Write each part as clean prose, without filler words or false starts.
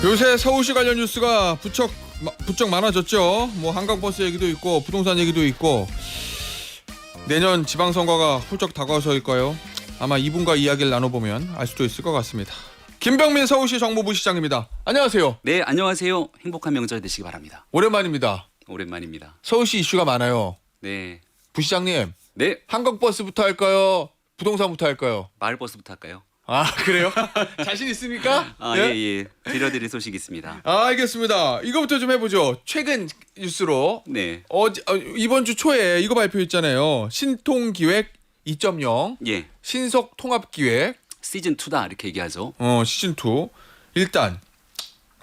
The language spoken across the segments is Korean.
요새 서울시 관련 뉴스가 부쩍 많아졌죠. 뭐 한강버스 얘기도 있고 부동산 얘기도 있고 내년 지방선거가 훌쩍 다가서일까요? 아마 이분과 이야기를 나눠보면 알 수도 있을 것 같습니다. 김병민 서울시 정무부 시장입니다. 안녕하세요. 네, 안녕하세요. 행복한 명절 되시기 바랍니다. 오랜만입니다. 오랜만입니다. 서울시 이슈가 많아요. 네. 부시장님, 네, 한강버스부터 할까요? 부동산부터 할까요? 마을버스부터 할까요? 아, 그래요? 자신 있습니까? 예. 드려드릴 소식이 있습니다. 알겠습니다. 이거부터 좀 해보죠. 최근 뉴스로 네. 이번 주 초에 이거 발표했잖아요. 신통기획 2.0 예. 신속통합기획 시즌 2다 이렇게 얘기하죠. 시즌 2. 일단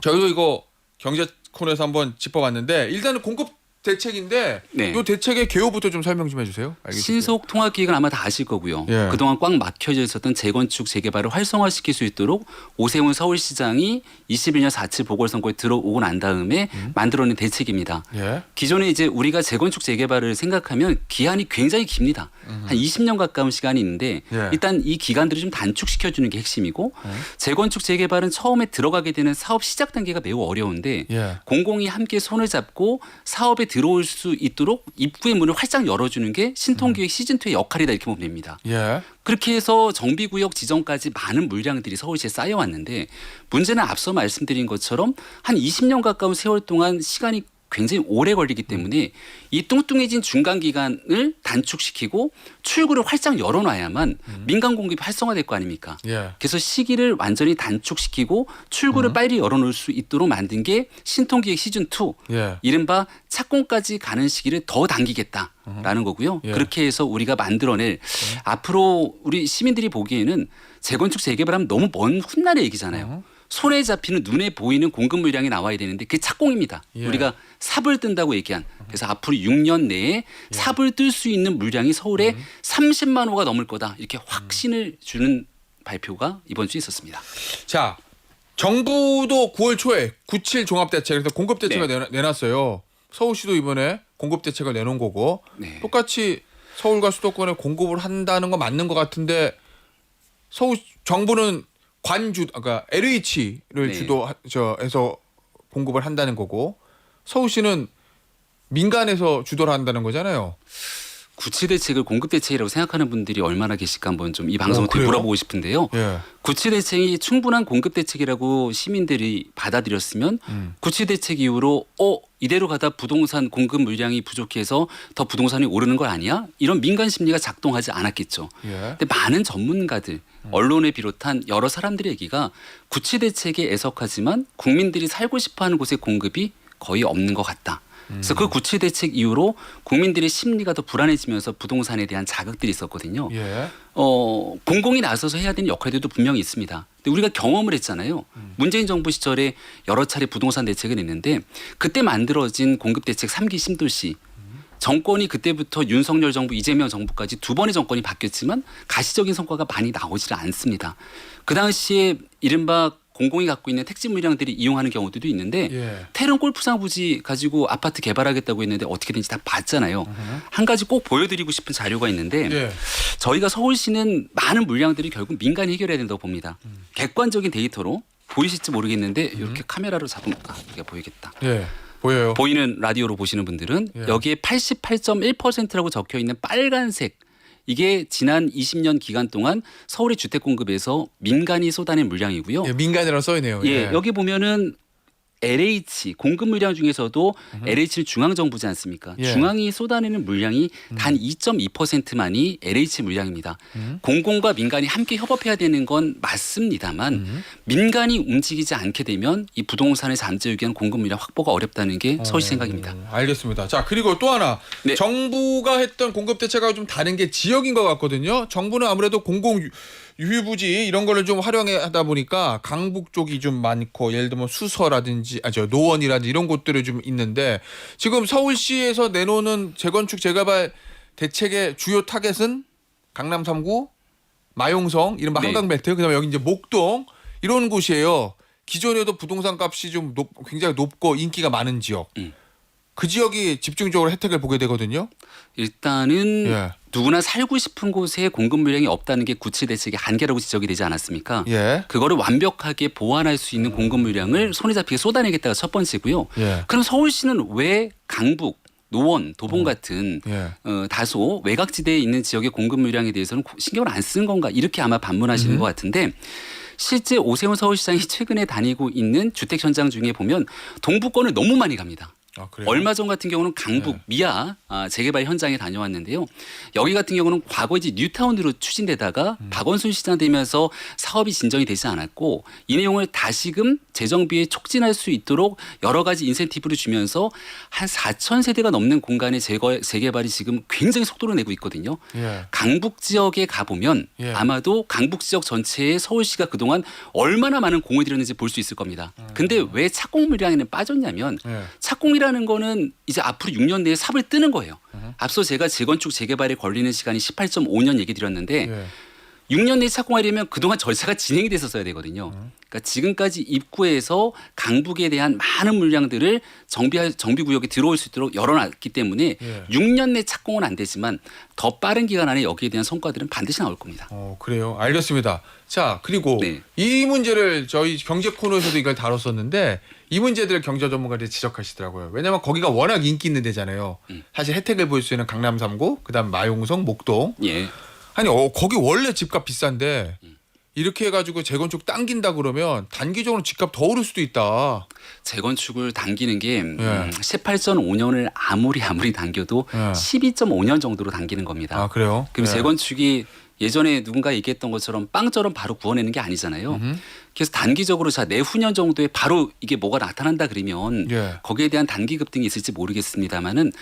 저희도 이거 경제 코너에서 한번 짚어봤는데 일단은 공급 대책인데 네. 이 대책의 개요부터 좀 설명 좀 해주세요. 알겠습니다. 신속 통합 기획은 아마 다 아실 거고요. 예. 그동안 꽉 막혀져 있었던 재건축 재개발을 활성화시킬 수 있도록 오세훈 서울시장이 21년 4.7 보궐선거에 들어오고 난 다음에 만들어낸 대책입니다. 예. 기존에 이제 우리가 재건축 재개발을 생각하면 기한이 굉장히 깁니다. 한 20년 가까운 시간이 있는데 예. 일단 이 기간들을 좀 단축시켜 주는 게 핵심이고 재건축 재개발은 처음에 들어가게 되는 사업 시작 단계가 매우 어려운데 예. 공공이 함께 손을 잡고 사업에 들어올 수 있도록 입구의 문을 활짝 열어주는 게 신통기획 시즌2의 역할이다 이렇게 보면 됩니다. 예. 그렇게 해서 정비구역 지정까지 많은 물량들이 서울시에 쌓여왔는데 문제는 앞서 말씀드린 것처럼 한 20년 가까운 세월 동안 시간이 굉장히 오래 걸리기 때문에 이 뚱뚱해진 중간 기간을 단축시키고 출구를 활짝 열어놔야만 민간 공급이 활성화될 거 아닙니까? 예. 그래서 시기를 완전히 단축시키고 출구를 빨리 열어놓을 수 있도록 만든 게 신통기획 시즌2 예. 이른바 착공까지 가는 시기를 더 당기겠다라는 거고요. 예. 그렇게 해서 우리가 만들어낼 앞으로 우리 시민들이 보기에는 재건축 재개발하면 너무 먼 훗날의 얘기잖아요. 손에 잡히는 눈에 보이는 공급 물량이 나와야 되는데 그게 착공입니다. 예. 우리가 삽을 뜬다고 얘기한 그래서 앞으로 6년 내에 삽을 뜰 수 있는 물량이 서울에 30만 호가 넘을 거다 이렇게 확신을 주는 발표가 이번 주에 있었습니다. 자, 정부도 9월 초에 97 종합대책 그래서 공급대책을 내놨어요. 서울시도 이번에 공급대책을 내놓은 거고 네. 똑같이 서울과 수도권에 공급을 한다는 거 맞는 것 같은데 서울 정부는 그러니까 LH를 네. 해서 공급을 한다는 거고 서울시는 민간에서 주도를 한다는 거잖아요. 구치 대책을 공급 대책이라고 생각하는 분들이 얼마나 계실까 한번 좀 이 방송을 통해 그래요? 물어보고 싶은데요. 예. 구치 대책이 충분한 공급 대책이라고 시민들이 받아들였으면 구치 대책 이후로 이대로 가다 부동산 공급 물량이 부족해서 더 부동산이 오르는 거 아니야? 이런 민간 심리가 작동하지 않았겠죠. 예. 근데 많은 전문가들, 언론을 비롯한 여러 사람들의 얘기가 구치 대책에 애석하지만 국민들이 살고 싶어하는 곳의 공급이 거의 없는 것 같다. 그래서 그 구치 대책 이후로 국민들의 심리가 더 불안해지면서 부동산에 대한 자극들이 있었거든요. 예. 공공이 나서서 해야 되는 역할들도 분명히 있습니다. 근데 우리가 경험을 했잖아요. 문재인 정부 시절에 여러 차례 부동산 대책을 냈는데 그때 만들어진 공급 대책 3기 신도시 정권이 그때부터 윤석열 정부, 이재명 정부까지 두 번의 정권이 바뀌었지만 가시적인 성과가 많이 나오지를 않습니다. 그 당시에 이른바 공공이 갖고 있는 택지 물량들이 이용하는 경우들도 있는데 예. 태릉 골프장 부지 가지고 아파트 개발하겠다고 했는데 어떻게든지 다 봤잖아요. 한 가지 꼭 보여드리고 싶은 자료가 있는데 예. 저희가 서울시는 많은 물량들이 결국 민간이 해결해야 된다고 봅니다. 객관적인 데이터로 보이실지 모르겠는데 이렇게 카메라로 잡으면 이게 보이겠다. 예. 보여요. 보이는 라디오로 보시는 분들은 예. 여기에 88.1%라고 적혀 있는 빨간색 이게 지난 20년 기간 동안 서울의 주택 공급에서 민간이 쏟아낸 물량이고요. 예, 민간이라고 써 있네요. 예, 여기 보면은 LH 공급 물량 중에서도 LH는 중앙정부지 않습니까? 예. 중앙이 쏟아내는 물량이 단 2.2%만이 LH 물량입니다. 공공과 민간이 함께 협업해야 되는 건 맞습니다만 민간이 움직이지 않게 되면 이 부동산을 잠재우기 위한 공급 물량 확보가 어렵다는 게 서울시 생각입니다. 알겠습니다. 자, 그리고 또 하나 네. 정부가 했던 공급 대책하고 좀 다른 게 지역인 것 같거든요. 정부는 아무래도 공공 유휴부지 이런 거를 좀 활용하다 보니까 강북 쪽이 좀 많고 예를 들면 수서라든지 노원이라든지 이런 곳들이 좀 있는데 지금 서울시에서 내놓는 재건축 재개발 대책의 주요 타겟은 강남 3구, 마용성 이른바 네. 한강벨트 그다음에 여기 이제 목동 이런 곳이에요. 기존에도 부동산 값이 좀 굉장히 높고 인기가 많은 지역. 그 지역이 집중적으로 혜택을 보게 되거든요. 일단은 예. 누구나 살고 싶은 곳에 공급 물량이 없다는 게 구치 대책의 한계라고 지적이 되지 않았습니까? 예. 그거를 완벽하게 보완할 수 있는 공급 물량을 손에 잡히게 쏟아내겠다가 첫 번째고요. 예. 그럼 서울시는 왜 강북, 노원, 도봉 같은 예. 다소 외곽지대에 있는 지역의 공급 물량에 대해서는 신경을 안 쓰는 건가 이렇게 아마 반문하시는 것 같은데 실제 오세훈 서울시장이 최근에 다니고 있는 주택 현장 중에 보면 동부권을 너무 많이 갑니다. 아, 그래요? 얼마 전 같은 경우는 강북 미아 재개발 현장에 다녀왔는데요. 여기 같은 경우는 과거 이제 뉴타운으로 추진되다가 박원순 시장 되면서 사업이 진정이 되지 않았고 이 내용을 다시금 재정비에 촉진할 수 있도록 여러 가지 인센티브를 주면서 한 4천 세대가 넘는 공간의 재개발이 지금 굉장히 속도를 내고 있거든요. 예. 강북 지역에 가보면 예. 아마도 강북 지역 전체에 서울시가 그동안 얼마나 많은 공을 들였는지 볼 수 있을 겁니다. 근데 왜 착공 물량에는 빠졌냐면 예. 착공이라는 거는 이제 앞으로 6년 내에 삽을 뜨는 거예요. 앞서 제가 재건축 재개발에 걸리는 시간이 18.5년 얘기 드렸는데 예. 6년 내에 착공하려면 그동안 절차가 진행이 됐었어야 되거든요. 그러니까 지금까지 입구에서 강북에 대한 많은 물량들을 정비구역에 들어올 수 있도록 열어놨기 때문에 예. 6년 내 착공은 안 되지만 더 빠른 기간 안에 여기에 대한 성과들은 반드시 나올 겁니다. 그래요. 알겠습니다. 자, 그리고 네. 이 문제를 저희 경제 코너에서도 이걸 다뤘었는데 이 문제들을 경제 전문가들이 지적하시더라고요. 왜냐하면 거기가 워낙 인기 있는 데잖아요. 사실 혜택을 볼 수 있는 강남 3구, 그다음 마용성, 목동. 예. 아니 거기 원래 집값 비싼데 이렇게 해가지고 재건축 당긴다 그러면 단기적으로 집값 더 오를 수도 있다. 재건축을 당기는 게 예. 18.5년을 아무리 당겨도 예. 12.5년 정도로 당기는 겁니다. 아, 그래요? 그럼 예. 재건축이 예전에 누군가 얘기했던 것처럼 빵처럼 바로 구워내는 게 아니잖아요. 그래서 단기적으로 자 내후년 정도에 바로 이게 뭐가 나타난다 그러면 예. 거기에 대한 단기 급등이 있을지 모르겠습니다만은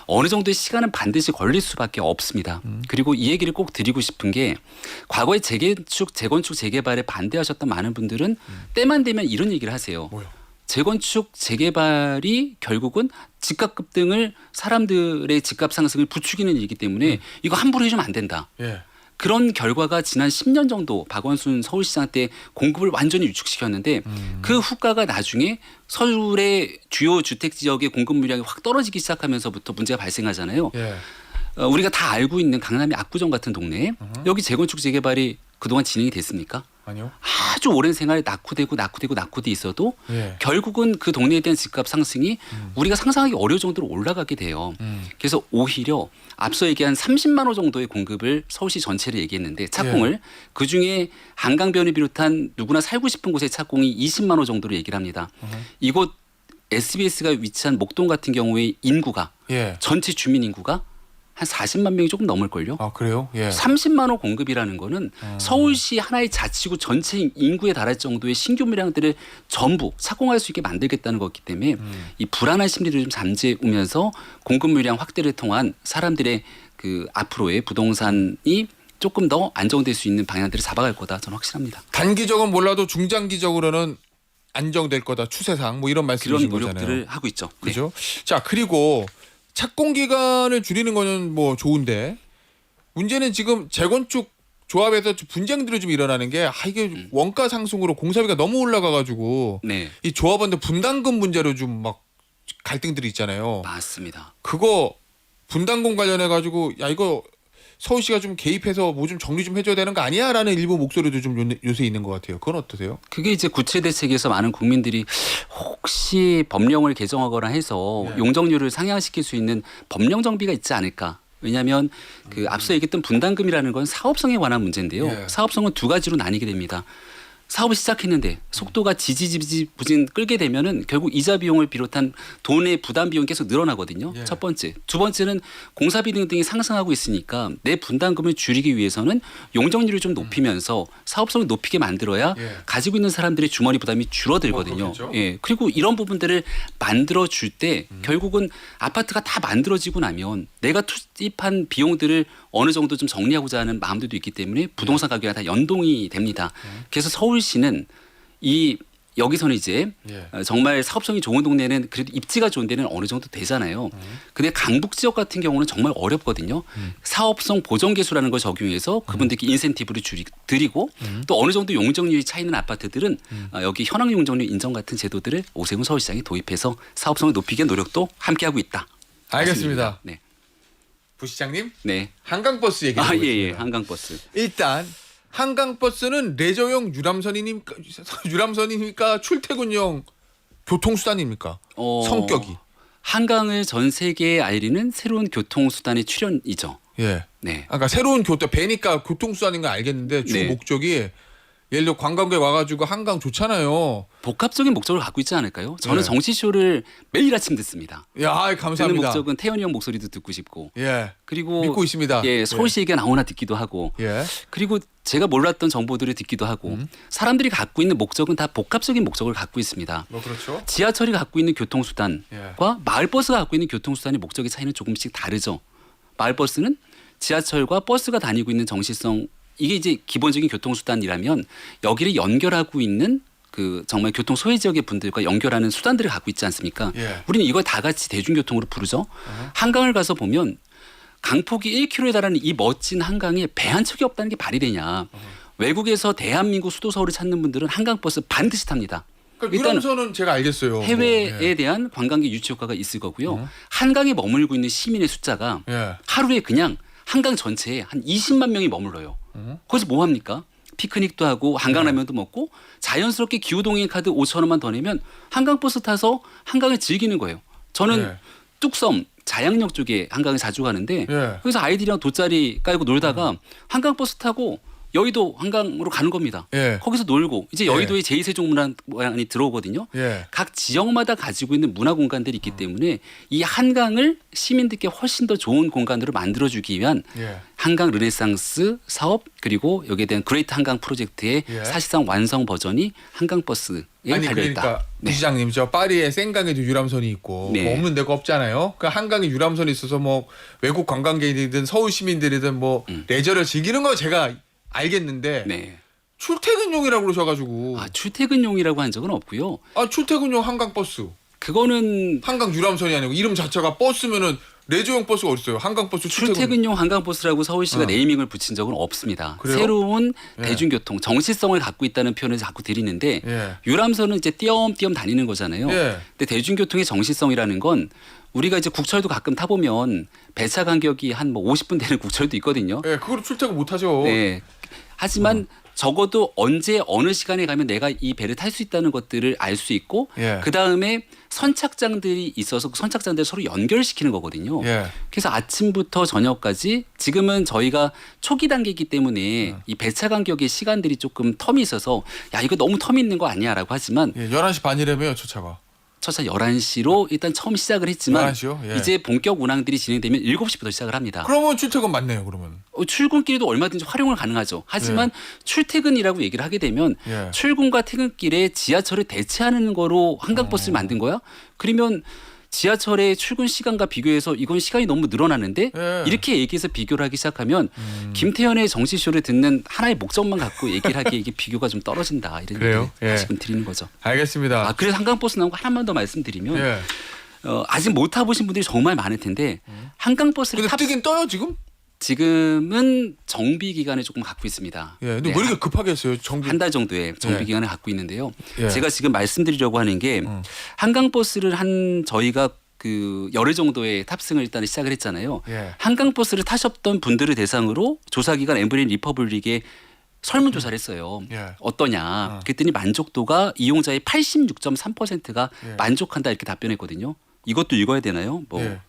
어느 정도의 시간은 반드시 걸릴 수밖에 없습니다. 그리고 이 얘기를 꼭 드리고 싶은 게 과거에 재건축 재개발에 반대하셨던 많은 분들은 때만 되면 이런 얘기를 하세요. 뭐요? 재건축 재개발이 결국은 집값 급등을 사람들의 집값 상승을 부추기는 일이기 때문에 이거 함부로 해주면 안 된다. 예. 그런 결과가 지난 10년 정도 박원순 서울시장 때 공급을 완전히 위축시켰는데 그 후과가 나중에 서울의 주요 주택 지역의 공급 물량이 확 떨어지기 시작하면서부터 문제가 발생하잖아요. 예. 우리가 다 알고 있는 강남의 압구정 같은 동네에 여기 재건축 재개발이 그동안 진행이 됐습니까? 아니요. 아주 오랜 생활에 낙후되고 있어도 예. 결국은 그 동네에 대한 집값 상승이 우리가 상상하기 어려울 정도로 올라가게 돼요. 그래서 오히려 앞서 얘기한 30만 호 정도의 공급을 서울시 전체를 얘기했는데 착공을 그중에 한강변을 비롯한 누구나 살고 싶은 곳의 착공이 20만 호 정도로 얘기를 합니다. 이곳 SBS가 위치한 목동 같은 경우에 인구가 예. 전체 주민 인구가 한 40만 명이 조금 넘을걸요. 아, 그래요? 예. 30만 호 공급이라는 거는 서울시 하나의 자치구 전체 인구에 달할 정도의 신규 물량들을 전부 착공할 수 있게 만들겠다는 거기 때문에 이 불안한 심리를 좀 잠재우면서 공급 물량 확대를 통한 사람들의 그 앞으로의 부동산이 조금 더 안정될 수 있는 방향들을 잡아갈 거다 저는 확실합니다. 단기적은 몰라도 중장기적으로는 안정될 거다. 추세상 뭐 이런 그런 말씀이신 노력들을 거잖아요. 하고 있죠. 네. 그죠? 자, 그리고 착공 기간을 줄이는 거는 뭐 좋은데 문제는 지금 재건축 조합에서 분쟁들이 좀 일어나는 게 이게 원가 상승으로 공사비가 너무 올라가 가지고 네, 이 조합원들 분담금 문제로 좀 막 갈등들이 있잖아요. 맞습니다. 그거 분담금 관련해 가지고 야 이거 서울시가 좀 개입해서 뭐 좀 정리 좀 해줘야 되는 거 아니야라는 일부 목소리도 좀 요새 있는 것 같아요. 그건 어떠세요? 그게 이제 구체 대책에서 많은 국민들이 혹시 법령을 개정하거나 해서 네. 용적률을 상향시킬 수 있는 법령 정비가 있지 않을까. 왜냐하면 그 앞서 얘기했던 분담금이라는 건 사업성에 관한 문제인데요. 예. 사업성은 두 가지로 나뉘게 됩니다. 사업을 시작했는데 속도가 지지부진 끌게 되면은 결국 이자 비용을 비롯한 돈의 부담 비용이 계속 늘어나거든요. 예. 첫 번째. 두 번째는 공사비 등등이 상승하고 있으니까 내 분담금을 줄이기 위해서는 용적률을 좀 높이면서 사업성을 높이게 만들어야 예. 가지고 있는 사람들의 주머니 부담이 줄어들거든요. 그렇겠죠. 예. 그리고 이런 부분들을 만들어 줄 때 결국은 아파트가 다 만들어지고 나면 내가 투입한 비용들을 어느 정도 좀 정리하고자 하는 마음들도 있기 때문에 부동산 가격이 다 연동이 됩니다. 그래서 서울시는 여기서는 이제 예. 정말 사업성이 좋은 동네는 그래도 입지가 좋은 데는 어느 정도 되잖아요. 근데 강북 지역 같은 경우는 정말 어렵거든요. 사업성 보정계수라는 걸 적용해서 그분들께 인센티브를 드리고 또 어느 정도 용적률이 차 있는 아파트들은 여기 현황 용적률 인정 같은 제도들을 오세훈 서울시장이 도입해서 사업성을 높이기 위한 노력도 함께하고 있다. 알겠습니다. 말씀드립니다. 네. 부시장님 네. 한강버스 얘기 아, 예, 해보겠습니다. 예. 한강버스. 일단 한강버스는 레저용 유람선입니까 출퇴근용 교통수단입니까? 성격이. 한강을 전 세계에 알리는 새로운 교통수단의 출현이죠. 예. 네. 아까 새로운 배니까 교통수단인 거 알겠는데 주 네. 목적이 예를 들어 관광객 와가지고 한강 좋잖아요. 복합적인 목적을 갖고 있지 않을까요? 저는 네. 정치쇼를 매일 아침 듣습니다. 야, 듣는 감사합니다. 목적은 태연이 형 목소리도 듣고 싶고, 예. 그리고 믿고 있습니다. 예, 서울시 얘기가 나오나 듣기도 하고, 예. 그리고 제가 몰랐던 정보들을 듣기도 하고, 사람들이 갖고 있는 목적은 다 복합적인 목적을 갖고 있습니다. 뭐 그렇죠. 지하철이 갖고 있는 교통수단과 예. 마을버스가 갖고 있는 교통수단의 목적의 차이는 조금씩 다르죠. 마을버스는 지하철과 버스가 다니고 있는 정시성, 이게 이제 기본적인 교통수단이라면 여기를 연결하고 있는 그 정말 교통 소외 지역의 분들과 연결하는 수단들을 갖고 있지 않습니까? 예. 우리는 이걸 다 같이 대중교통으로 부르죠. 한강을 가서 보면 강폭이 1km에 달하는 이 멋진 한강에 배 한 척이 없다는 게 말이 되냐. 외국에서 대한민국 수도 서울을 찾는 분들은 한강버스 반드시 탑니다. 그러니까 유람선은 제가 알겠어요. 해외에 뭐, 예. 대한 관광객 유치 효과가 있을 거고요. 한강에 머물고 있는 시민의 숫자가 예. 하루에 그냥 한강 전체에 한 20만 명이 머물러요. 거기서 뭐 합니까? 피크닉도 하고 한강라면도 먹고 자연스럽게 기후동행 카드 5천 원만 더 내면 한강버스 타서 한강을 즐기는 거예요. 저는 예. 뚝섬 자양역 쪽에 한강에 자주 가는데 예. 거기서 아이들이랑 돗자리 깔고 놀다가 한강버스 타고 여의도 한강으로 가는 겁니다. 예. 거기서 놀고 이제 여의도에 제2세종문화관이 들어오거든요. 예. 각 지역마다 가지고 있는 문화 공간들이 있기 때문에 이 한강을 시민들께 훨씬 더 좋은 공간으로 만들어주기 위한 예. 한강 르네상스 사업 그리고 여기에 대한 그레이트 한강 프로젝트의 예. 사실상 완성 버전이 한강버스에 아니 달려있다. 그러니까 네. 부시장님 저 파리에 생강에도 유람선이 있고 네. 뭐 없는 데가 없잖아요. 그 한강에 유람선이 있어서 뭐 외국 관광객이든 서울 시민들이든 뭐 레저를 즐기는 거 제가 알겠는데 네. 출퇴근용이라고 그러셔가지고 아, 출퇴근용이라고 한 적은 없고요. 출퇴근용 한강버스 그거는 한강 유람선이 아니고 이름 자체가 버스면은 레저용 버스가 어딨어요? 한강버스 출퇴근용 한강버스라고 서울시가 네이밍을 붙인 적은 없습니다. 그래요? 새로운 예. 대중교통 정시성을 갖고 있다는 표현을 자꾸 드리는데 예. 유람선은 이제 띄엄띄엄 다니는 거잖아요. 예. 근데 대중교통의 정시성이라는 건 우리가 이제 국철도 가끔 타보면 배차 간격이 한 뭐 50분 되는 국철도 있거든요. 예, 그걸 출퇴근 못 하죠. 네. 하지만 적어도 언제 어느 시간에 가면 내가 이 배를 탈 수 있다는 것들을 알 수 있고 예. 그 다음에 선착장들이 있어서 그 선착장들 서로 연결시키는 거거든요. 예. 그래서 아침부터 저녁까지 지금은 저희가 초기 단계이기 때문에 이 배차 간격의 시간들이 조금 텀이 있어서 야 이거 너무 텀이 있는 거 아니야라고 하지만 예, 11시 반이라며요, 저 차가. 첫차 11시로 일단 처음 시작을 했지만 11시요? 예. 이제 본격 운항들이 진행되면 7시부터 시작을 합니다. 그러면 출퇴근 맞네요, 그러면. 출근길도 얼마든지 활용을 가능하죠. 하지만 출퇴근이라고 얘기를 하게 되면 예. 출근과 퇴근길에 지하철을 대체하는 거로 한강버스를 만든 거야? 그러면 지하철의 출근 시간과 비교해서 이건 시간이 너무 늘어나는데 예. 이렇게 얘기해서 비교를 하기 시작하면 김태현의 정시쇼를 듣는 하나의 목적만 갖고 얘기를 하기에 이게 비교가 좀 떨어진다 이런 그래요? 얘기를 예. 지금 드리는 거죠. 알겠습니다. 아, 그래서 한강버스 나온 거 하나만 더 말씀드리면 예. 아직 못 타보신 분들이 정말 많을 텐데 한강버스를 근데 뜨긴 떠요, 지금? 지금은 정비 기간을 조금 갖고 있습니다. 예. 근데 네, 왜 이렇게 급하게 했어요? 정비. 한 달 정도의 정비 예. 기간을 갖고 있는데요. 예. 제가 지금 말씀드리려고 하는 게 한강버스를 저희가 그 열흘 정도의 탑승을 일단 시작을 했잖아요. 예. 한강버스를 타셨던 분들을 대상으로 조사기관 엠브린 리퍼블릭에 설문조사를 했어요. 예. 어떠냐. 그랬더니 만족도가 이용자의 86.3%가 예. 만족한다 이렇게 답변했거든요. 이것도 읽어야 되나요? 뭐 예.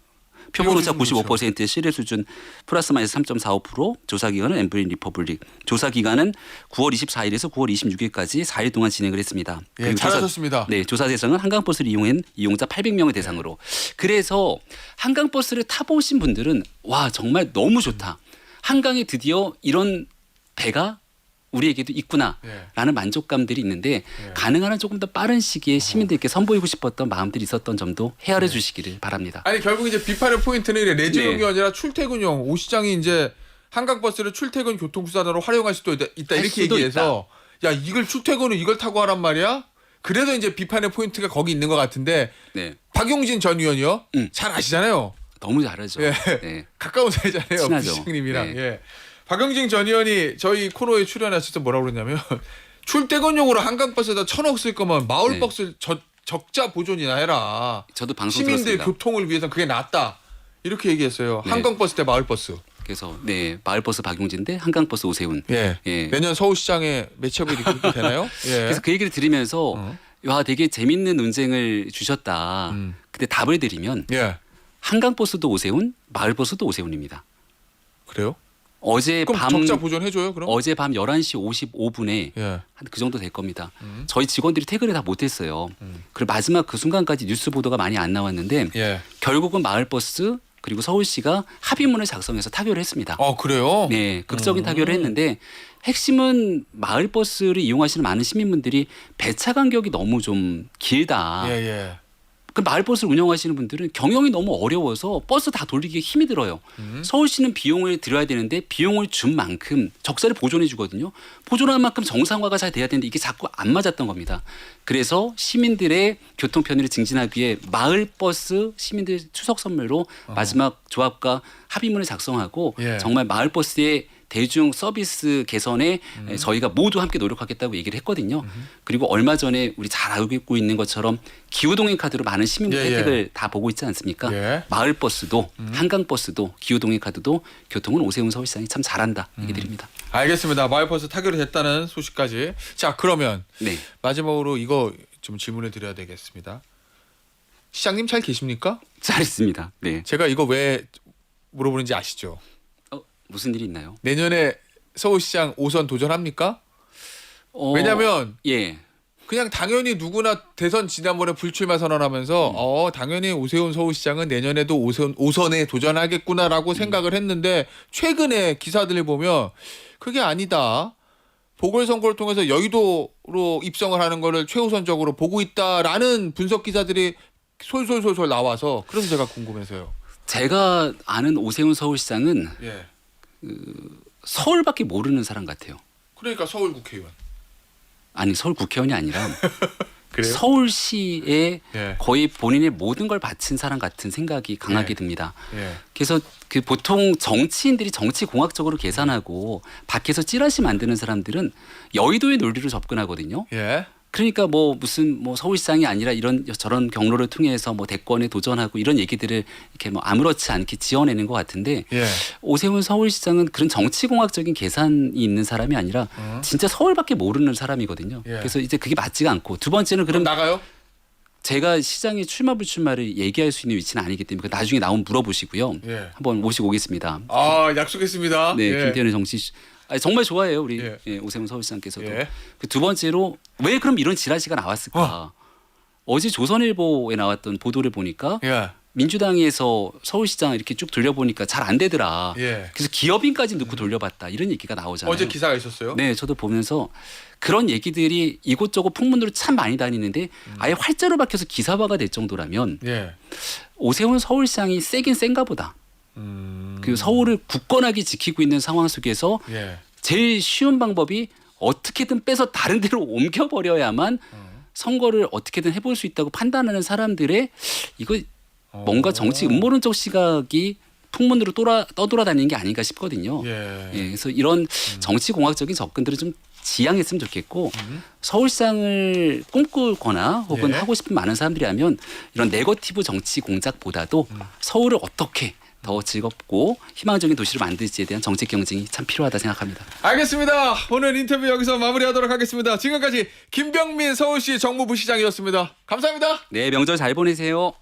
표본오차 읽어주시면 95%의 신뢰 수준 플러스 마이너스 3.45% 조사기간은 엠브린 리퍼블릭 조사기간은 9월 24일에서 9월 26일까지 4일 동안 진행을 했습니다. 예, 그리고 잘하셨습니다. 네, 조사 대상은 한강버스를 이용한 이용자 800명을 대상으로. 그래서 한강버스를 타보신 분들은 와 정말 너무 좋다. 한강에 드디어 이런 배가 우리에게도 있구나라는 만족감들이 있는데 가능한 한 조금 더 빠른 시기에 시민들께 선보이고 싶었던 마음들이 있었던 점도 헤아려 주시기를 바랍니다. 아니 결국 이제 비판의 포인트는 이래 레저용이 네. 아니라 출퇴근용. 오 시장이 이제 한강버스를 출퇴근 교통수단으로 활용할 수도 있다 할 이렇게 수도 얘기해서 야 이걸 출퇴근은 이걸 타고 하란 말이야. 그래서 이제 비판의 포인트가 거기 있는 것 같은데 네, 박용진 전 의원이요. 잘 아시잖아요. 너무 잘하죠. 예. 네. 가까운 사이잖아요. 친하죠. 부시장님이랑. 네. 예. 박용진 전 의원이 저희 코너에 출연하실 때 뭐라고 그러냐면 출퇴근용으로 한강버스에다 1,000억 쓸 거면 마을버스 적자 보존이나 해라. 저도 방송 시민들 들었습니다. 교통을 위해서 그게 낫다. 이렇게 얘기했어요. 네. 한강버스 대 마을버스. 그래서 네 마을버스 박용진인데 한강버스 오세훈. 예. 예. 내년 서울시장에 매치업이 이렇게 되나요? 예. 그래서 그 얘기를 들으면서 와 되게 재밌는 논쟁을 주셨다. 음. 근데 답을 드리면 예. 한강버스도 오세훈, 마을버스도 오세훈입니다. 그래요? 어제 그럼 밤 적자 보존해줘요 그럼? 어제 밤 11시 55분에 예. 한 그 정도 될 겁니다. 저희 직원들이 퇴근을 다 못했어요. 그리고 마지막 그 순간까지 뉴스 보도가 많이 안 나왔는데 예. 결국은 마을버스 그리고 서울시가 합의문을 작성해서 타결을 했습니다. 그래요? 네, 극적인 타결을 했는데 핵심은 마을버스를 이용하시는 많은 시민분들이 배차 간격이 너무 좀 길다. 예, 예. 그 마을버스를 운영하시는 분들은 경영이 너무 어려워서 버스 다 돌리기에 힘이 들어요. 서울시는 비용을 들여야 되는데 비용을 준 만큼 적자를 보존해 주거든요. 보존한 만큼 정상화가 잘 돼야 되는데 이게 자꾸 안 맞았던 겁니다. 그래서 시민들의 교통 편의를 증진하기 위해 마을버스 시민들 추석 선물로 마지막 조합과 합의문을 작성하고 예. 정말 마을버스의 대중 서비스 개선에 저희가 모두 함께 노력하겠다고 얘기를 했거든요. 그리고 얼마 전에 우리 잘 알고 있는 것처럼 기후동행 카드로 많은 시민들 예, 혜택을 다 보고 있지 않습니까? 예. 마을버스도 한강버스도 기후동행 카드도 교통은 오세훈 서울시장이 참 잘한다 얘기 드립니다. 알겠습니다. 마을버스 타결이 됐다는 소식까지. 자 그러면 네. 마지막으로 이거 좀 질문을 드려야 되겠습니다. 시장님 잘 계십니까? 잘했습니다. 네. 제가 이거 왜 물어보는지 아시죠? 무슨 일이 있나요? 내년에 서울시장 5선 도전합니까? 왜냐면 예. 그냥 당연히 누구나 대선 지난번에 불출마 선언하면서 당연히 오세훈 서울시장은 내년에도 5선에 도전하겠구나라고 생각을 했는데 최근에 기사들을 보면 그게 아니다. 보궐선거를 통해서 여의도로 입성을 하는 거를 최우선적으로 보고 있다라는 분석 기사들이 솔솔솔솔 나와서 그래서 제가 궁금해서요. 제가 아는 오세훈 서울시장은 예. 서울밖에 모르는 사람 같아요. 그러니까 서울 국회의원. 아니 서울 국회의원이 아니라 그래요? 서울시에 예. 거의 본인의 모든 걸 바친 사람 같은 생각이 강하게 예. 듭니다. 예. 그래서 그 보통 정치인들이 정치 공학적으로 계산하고 밖에서 찌라시 만드는 사람들은 여의도의 논리로 접근하거든요. 예. 그러니까 뭐 무슨 뭐 서울시장이 아니라 이런 저런 경로를 통해서 뭐 대권에 도전하고 이런 얘기들을 이렇게 뭐 아무렇지 않게 지어내는 것 같은데 예. 오세훈 서울시장은 그런 정치공학적인 계산이 있는 사람이 아니라 진짜 서울밖에 모르는 사람이거든요. 예. 그래서 이제 그게 맞지가 않고 두 번째는 그럼 그럼 나가요? 제가 시장의 출마 불출마를 얘기할 수 있는 위치는 아니기 때문에 나중에 나오면 물어보시고요. 예. 한번 모시고 오겠습니다. 약속했습니다. 네, 예. 김태현의 정치 정말 좋아해요 우리 예. 예, 오세훈 서울시장께서도. 예. 그 두 번째로 왜 그럼 이런 지라시가 나왔을까? 어제 조선일보에 나왔던 보도를 보니까 예. 민주당에서 서울시장 이렇게 쭉 돌려보니까 잘 안 되더라. 예. 그래서 기업인까지 넣고 돌려봤다 이런 얘기가 나오잖아요. 어제 기사가 있었어요? 네, 저도 보면서 그런 얘기들이 이곳저곳 풍문으로 참 많이 다니는데 아예 활자로 박혀서 기사화가 될 정도라면 예. 오세훈 서울시장이 세긴 센가 보다. 그 서울을 굳건하게 지키고 있는 상황 속에서 예. 제일 쉬운 방법이 어떻게든 빼서 다른 데로 옮겨버려야만 선거를 어떻게든 해볼 수 있다고 판단하는 사람들의 이거 뭔가 정치 음모론적 시각이 풍문으로 떠돌아다니는 게 아닌가 싶거든요. 예. 예, 그래서 이런 정치 공학적인 접근들을 좀 지양했으면 좋겠고 서울시장을 꿈꾸거나 혹은 예. 하고 싶은 많은 사람들이라면 이런 네거티브 정치 공작보다도 서울을 어떻게 더 즐겁고 희망적인 도시를 만들지에 대한 정책 경쟁이 참 필요하다 생각합니다. 알겠습니다. 오늘 인터뷰 여기서 마무리하도록 하겠습니다. 지금까지 김병민 서울시 정무부 시장이었습니다. 감사합니다. 네, 명절 잘 보내세요.